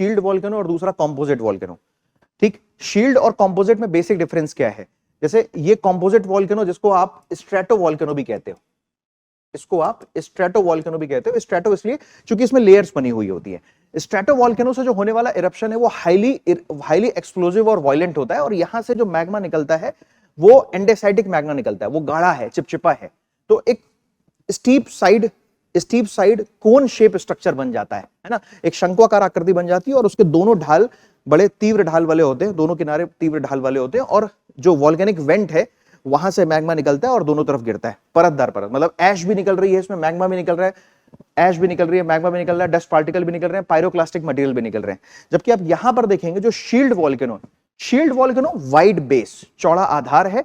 Shield volcano और दूसरा composite volcano. ठीक, शील्ड और कॉम्पोजिट में बेसिक डिफरेंस क्या है? जैसे ये कॉम्पोजिट वॉल्केनो जिसको आप स्ट्रेटो वॉल्केनो भी कहते हो, इसको आप स्ट्रेटो वॉल्केनो भी कहते हो। स्ट्रेटो इसलिए क्योंकि इसमें लेयर्स बनी हुई होती है। स्ट्रेटो वॉल्केनो से जो होने वाला इरप्शन है वो हाईली एक्सप्लोसिव और वायलेंट होता है, और यहां से जो मैग्मा निकलता है वो एंडेसाइटिक मैग्मा निकलता है, वो गाढ़ा है, चिपचिपा है। तो एक steep side cone shape structure बन जाता है ना, एक शंक्वाकार आकृति बन जाती है, और उसके दोनों ढाल बड़े तीव्र ढाल वाले होते हैं, दोनों किनारे तीव्र ढाल वाले होते हैं, और जो वॉल्केनिक वेंट है वहां से मैग्मा निकलता है और दोनों तरफ गिरता है, परत दर परत। मतलब ऐश भी निकल रही है इसमें, मैग्मा भी निकल रहा है, ऐश भी निकल रही है, मैग्मा भी निकल रहा है, डस्ट पार्टिकल भी निकल रहे हैं, पायरोक्लास्टिक मटेरियल भी निकल रहे हैं। जबकि आप यहां पर देखेंगे जो शील्ड वॉल्केनो वाइड बेस, चौड़ा आधार है,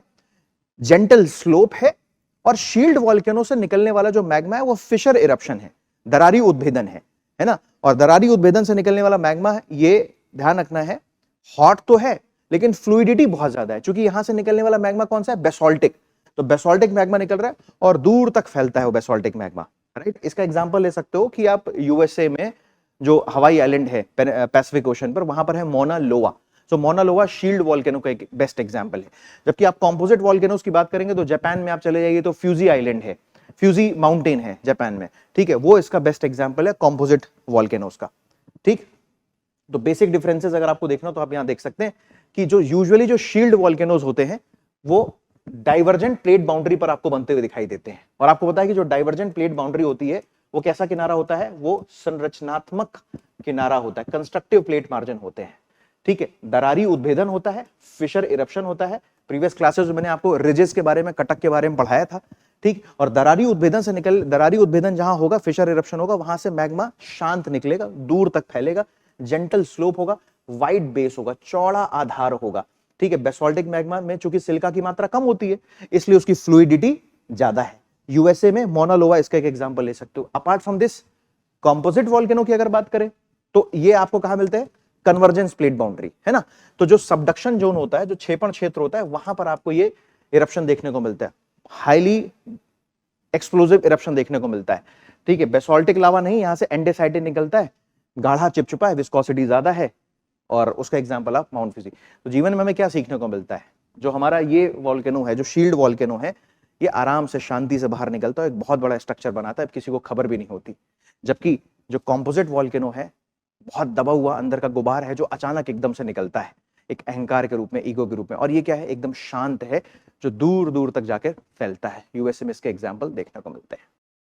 जेंटल स्लोप है, और शील्ड वॉल्केनो से निकलने वाला जो मैग्मा है वो फिशर इरप्शन है, दरारी उद्भेदन है ना। और दरारी उद्भेदन से निकलने वाला मैग्मा है, ये ध्यान रखना है, हॉट तो है लेकिन फ्लूइडिटी बहुत ज्यादा है, क्योंकि यहां से निकलने वाला मैग्मा कौन सा है? बेसोल्टिक। तो बेसोल्टिक मैग्मा निकल रहा है और दूर तक फैलता है वो बेसोल्टिक मैग्मा, राइट। इसका एग्जांपल ले सकते हो कि आप यूएसए में जो हवाई आइलैंड है पैसिफिक ओशन पर, वहां पर है मोना लोआ। तो मोना लोआ शील्ड वॉल्केनो का एक बेस्ट एग्जांपल है। जबकि आप कॉम्पोजिट वॉल्केनोस की बात करेंगे तो जापान में आप चले जाइए तो फ्यूजी आइलैंड है, फ्यूजी माउंटेन है जापान में, ठीक है, वो इसका बेस्ट एग्जांपल है कॉम्पोजिट वॉल्केनोस का। ठीक, तो बेसिक डिफरेंसेस अगर आपको देखना तो आप यहां देख सकते हैं कि जो यूजुअली जो शील्ड वॉल्केनोस होते हैं वो डाइवर्जेंट प्लेट बाउंड्री पर आपको बनते हुए दिखाई देते हैं। और आपको पता है कि जो डाइवर्जेंट प्लेट बाउंड्री होती है वो कैसा किनारा होता है? वो संरचनात्मक किनारा होता है, कंस्ट्रक्टिव प्लेट मार्जिन होते हैं। ठीक है, दरारी उद्भेदन होता है, फिशर इरप्शन होता है। प्रीवियस क्लासेस में मैंने आपको रिजेस के बारे में, कटक के बारे में पढ़ाया था। ठीक, और दरारी उद्भेदन जहां होगा, फिशर इरप्शन होगा, वहां से मैग्मा शांत निकलेगा, दूर तक फैलेगा, जेंटल स्लोप होगा, वाइड बेस होगा, चौड़ा आधार होगा। ठीक है, बेसोल्टिक मैग्मा में चूंकि सिलिका की मात्रा कम होती है इसलिए उसकी फ्लूइडिटी ज्यादा है। यूएसए में मोना लोआ इसका एक एग्जांपल ले सकते हो। Apart from this, composite volcano की अगर बात करें तो ये आपको कहां मिलते हैं? कन्वर्जेंस प्लेट बाउंड्री, है ना। तो जो सबडक्शन जोन होता है, जो क्षेपण क्षेत्र होता है, वहां पर आपको ये इरप्शन देखने को मिलता है, हाईली एक्सप्लोसिव इरप्शन देखने को मिलता है। ठीक है, बेसोल्टिक लावा नहीं, यहां से एंडेसाइटिक निकलता है, गाढ़ा चिपचिपा है, विस्कोसिटी ज्यादा है, और उसका एग्जांपल आप माउंट फ्यूजी। तो जीवन में हमें क्या सीखने को मिलता है? जो हमारा ये वॉल्केनो है, जो शील्ड वॉल्केनो है, ये आराम से शांति से बाहर निकलता है, एक बहुत बड़ा स्ट्रक्चर बनाता है, किसी को खबर भी नहीं होती। जबकि जो कॉम्पोजिट वॉल्केनो है, बहुत दबा हुआ अंदर का गुबार है जो अचानक एकदम से निकलता है, एक अहंकार के रूप में, ईगो के रूप में। और ये क्या है? एकदम शांत है, जो दूर दूर तक जाकर फैलता है। यूएसए में इसके एग्जाम्पल देखने को मिलते हैं।